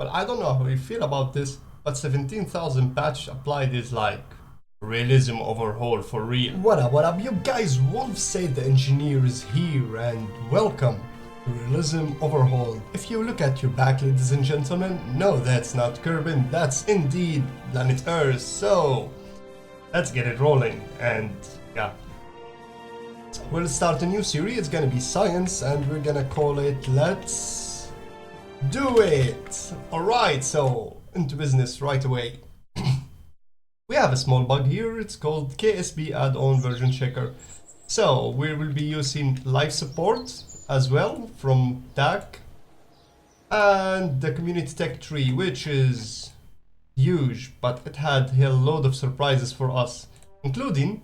Well, I don't know how you feel about this, but 17,000 patch applied is like realism overhaul for real. What up, you guys? Wolf said the engineer is here and welcome to Realism Overhaul. If you look at your back, ladies and gentlemen, no, that's not Kerbin, that's indeed planet Earth. So let's get it rolling, and yeah. So we'll start a new series. It's gonna be science, and we're gonna call it Let's Do It! Alright, so into business right away. We have a small bug here. It's called KSP add-on version checker. So we will be using life support as well from TAC and the community tech tree, which is huge, but it had a load of surprises for us, including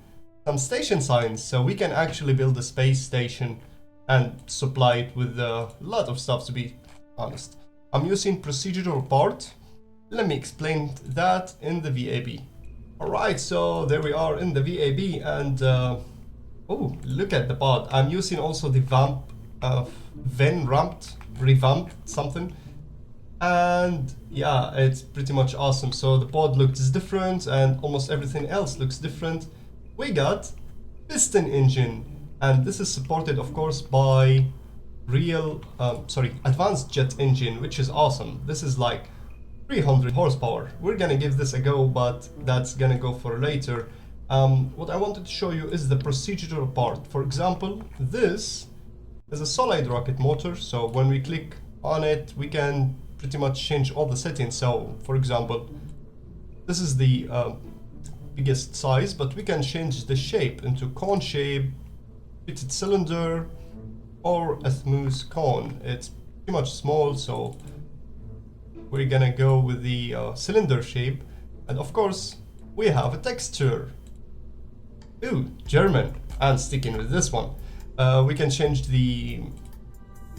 some station signs, so we can actually build a space station and supply it with a lot of stuff, to be honest. I'm using procedural part. Let me explain that in the VAB. Alright, so there we are in the VAB, and oh, look at the pod. I'm using also the revamped something. And yeah, it's pretty much awesome. So the pod looks different and almost everything else looks different. We got piston engine, and this is supported of course by advanced jet engine, which is awesome. This is like 300 horsepower. We're gonna give this a go, but that's gonna go for later. What I wanted to show you is the procedural part. For example, this is a solid rocket motor, so when we click on it, we can pretty much change all the settings. So for example, this is the biggest size, but we can change the shape into cone shape, fitted cylinder, or a smooth cone. It's pretty much small, so we're gonna go with the cylinder shape. And of course we have a texture. Ooh, German. And sticking with this one, we can change in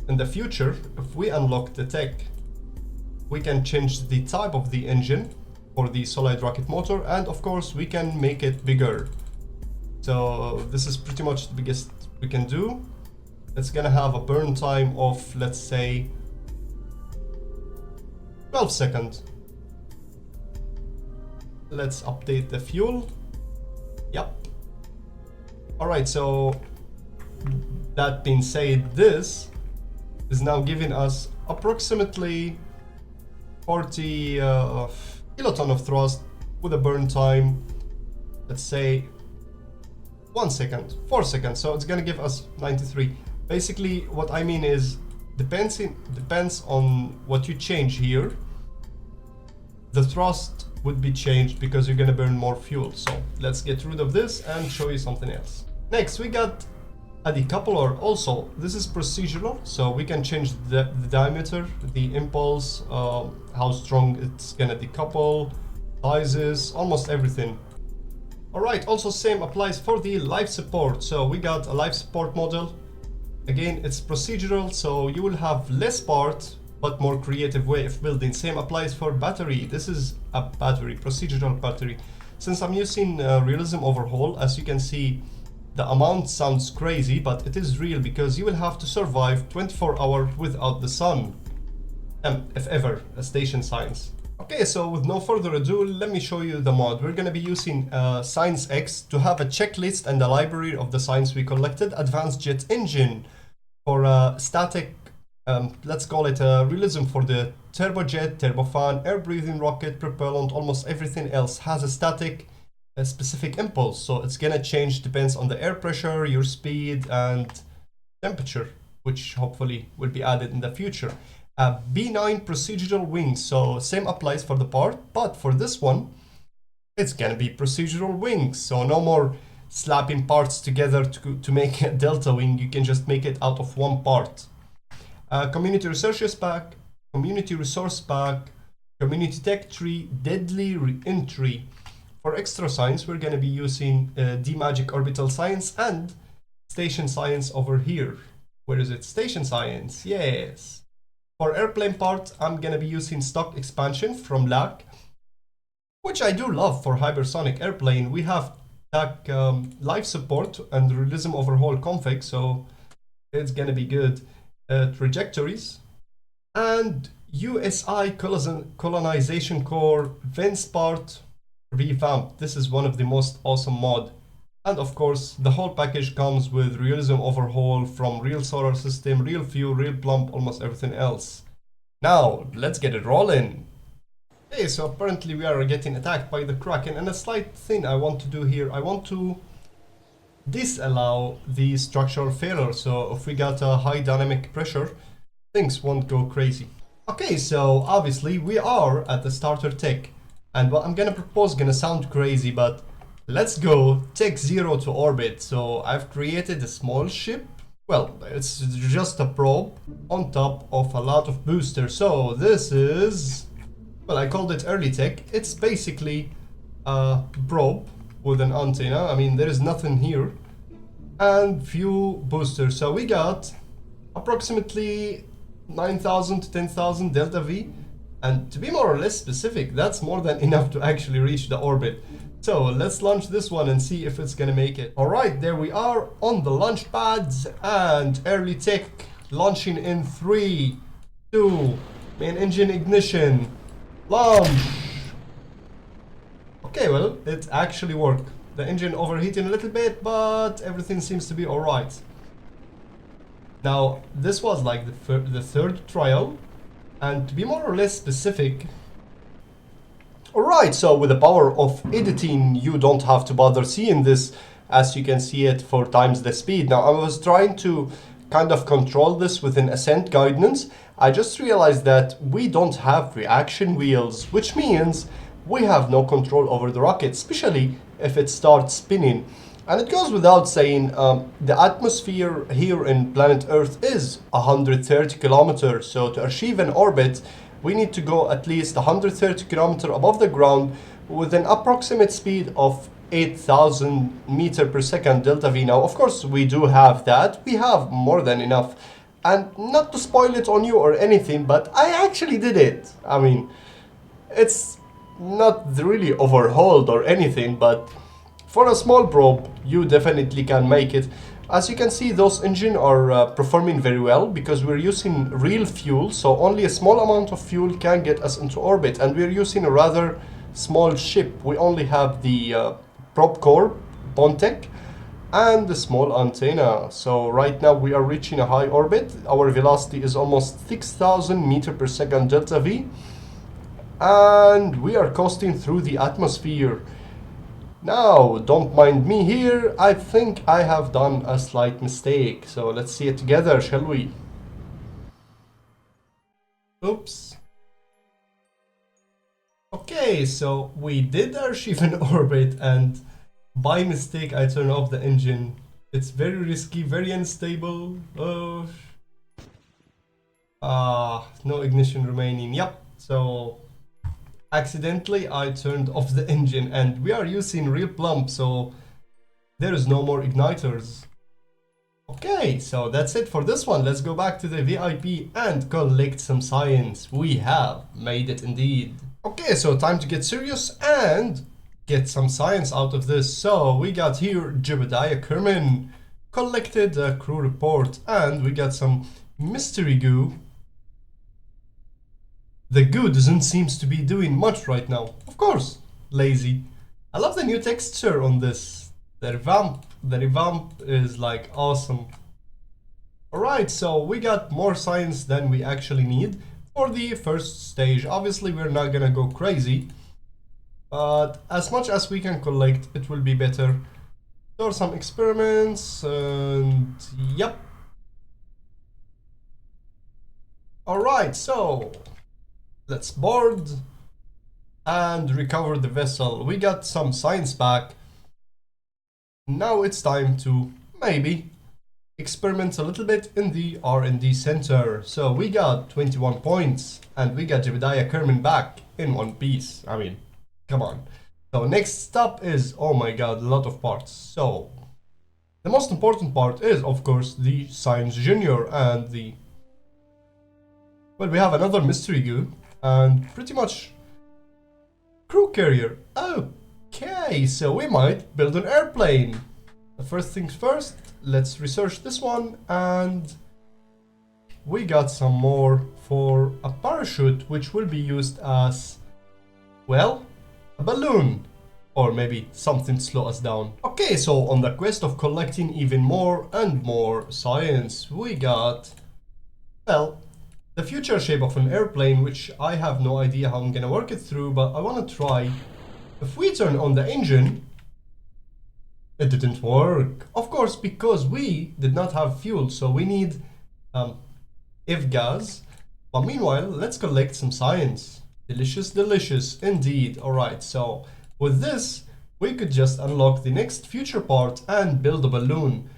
the future, if we unlock the tech, we can change the type of the engine for the solid rocket motor, and of course we can make it bigger. So this is pretty much the biggest we can do. It's gonna have a burn time of, let's say, 12 seconds. Let's update the fuel. Yep. Alright, so that being said, this is now giving us approximately 40 kiloton of thrust with a burn time, let's say 1 second, 4 seconds. So it's gonna give us 93. Basically, what I mean is, depends on what you change here, the thrust would be changed because you're gonna burn more fuel. So let's get rid of this and show you something else. Next, we got a decoupler. Also, this is procedural, so we can change the diameter, the impulse, how strong it's gonna decouple, sizes, almost everything. Alright, also same applies for the life support. So we got a life support model. Again, it's procedural, so you will have less parts but more creative way of building. Same applies for battery. This is a battery, procedural battery. Since I'm using realism overhaul, as you can see, the amount sounds crazy, but it is real because you will have to survive 24 hours without the sun. If ever, a station science. Okay, so with no further ado, let me show you the mod. We're gonna be using Science X to have a checklist and a library of the science we collected. Advanced jet engine for a static, let's call it a realism for the turbojet, turbofan, air breathing rocket, propellant, almost everything else has a static specific impulse, so it's gonna change, depends on the air pressure, your speed, and temperature, which hopefully will be added in the future. B9 procedural wings, so same applies for the part, but for this one it's gonna be procedural wings, so no more slapping parts together to make a delta wing. You can just make it out of one part. Community resources pack, community resource pack, community tech tree, deadly re-entry. For extra science, we're going to be using D-Magic Orbital Science and Station Science over here. Where is it? Station Science, yes. For airplane part, I'm going to be using Stock Expansion from LAC, which I do love for hypersonic airplane. We have LAC life support and realism overhaul config, so it's going to be good. Trajectories. And USI Colonization Core Vince part revamped. This is one of the most awesome mod. And of course, the whole package comes with realism overhaul from real solar system, real fuel, real plump, almost everything else. Now, let's get it rolling. Okay, so apparently we are getting attacked by the Kraken, and a slight thing I want to do here, I want to disallow the structural failure, so if we got a high dynamic pressure, things won't go crazy. Okay, so obviously we are at the starter tech, and what I'm gonna propose gonna sound crazy, but let's go take 0 to orbit. So I've created a small ship. Well, it's just a probe on top of a lot of boosters. So this is, well, I called it early tech. It's basically a probe with an antenna. I mean, there is nothing here. And few boosters. So we got approximately 9,000 to 10,000 delta V. And to be more or less specific, that's more than enough to actually reach the orbit. So let's launch this one and see if it's gonna make it. Alright, there we are on the launch pads, and early tech launching in 3, 2, main engine ignition, launch. Okay, well, it actually worked. The engine overheating a little bit, but everything seems to be alright. Now, this was like the third trial, and to be more or less specific, alright, so with the power of editing, you don't have to bother seeing this, as you can see it 4 times the speed. Now, I was trying to kind of control this with an ascent guidance. I just realized that we don't have reaction wheels, which means we have no control over the rocket, especially if it starts spinning. And it goes without saying, the atmosphere here in planet Earth is 130 kilometers, so to achieve an orbit, we need to go at least 130 kilometers above the ground with an approximate speed of 8,000 meters per second delta V. Now, of course, we do have that. We have more than enough. And not to spoil it on you or anything, but I actually did it. I mean, it's not really overhauled or anything, but for a small probe, you definitely can make it. As you can see, those engines are performing very well because we're using real fuel, so only a small amount of fuel can get us into orbit, and we're using a rather small ship. We only have the probe core, Bontech, and the small antenna. So right now we are reaching a high orbit. Our velocity is almost 6,000 meters per second delta V, and we are coasting through the atmosphere. Now, don't mind me here, I think I have done a slight mistake, so let's see it together, shall we? Oops. Okay, so we did achieve an orbit, and by mistake I turned off the engine. It's very risky, very unstable. Oh. No ignition remaining. Yep, so accidentally I turned off the engine, and we are using real plump, so there is no more igniters. Okay, so that's it for this one. Let's go back to the VIP and collect some science. We have made it indeed. Okay, so time to get serious and get some science out of this. So we got here Jebediah Kerman, collected a crew report, and we got some mystery goo. The goo doesn't seem to be doing much right now. Of course, lazy. I love the new texture on this. The revamp is like awesome. Alright, so we got more science than we actually need for the first stage. Obviously, we're not gonna go crazy, but as much as we can collect, it will be better. There are some experiments, and yep. Alright, so let's board and recover the vessel. We got some science back. Now it's time to maybe experiment a little bit in the R&D center. So we got 21 points, and we got Jebediah Kerman back in one piece. I mean, come on. So next stop is, oh my god, a lot of parts. So the most important part is, of course, the Science Junior and the... Well, we have another mystery goo and pretty much crew carrier. Okay, so we might build an airplane. The first things first, let's research this one, and we got some more for a parachute, which will be used as, well, a balloon. Or maybe something to slow us down. Okay, so on the quest of collecting even more and more science, we got, well, the future shape of an airplane, which I have no idea how I'm gonna work it through, but I wanna try. If we turn on the engine, it didn't work. Of course, because we did not have fuel, so we need if gas. But meanwhile, let's collect some science. Delicious, delicious, indeed. Alright, so with this, we could just unlock the next future part and build a balloon.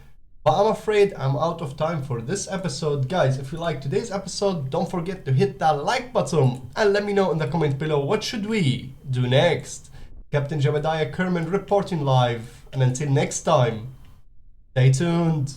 But I'm afraid I'm out of time for this episode. Guys, if you like today's episode, don't forget to hit that like button and let me know in the comment below what should we do next. Captain Jebediah Kerman reporting live, and until next time, stay tuned.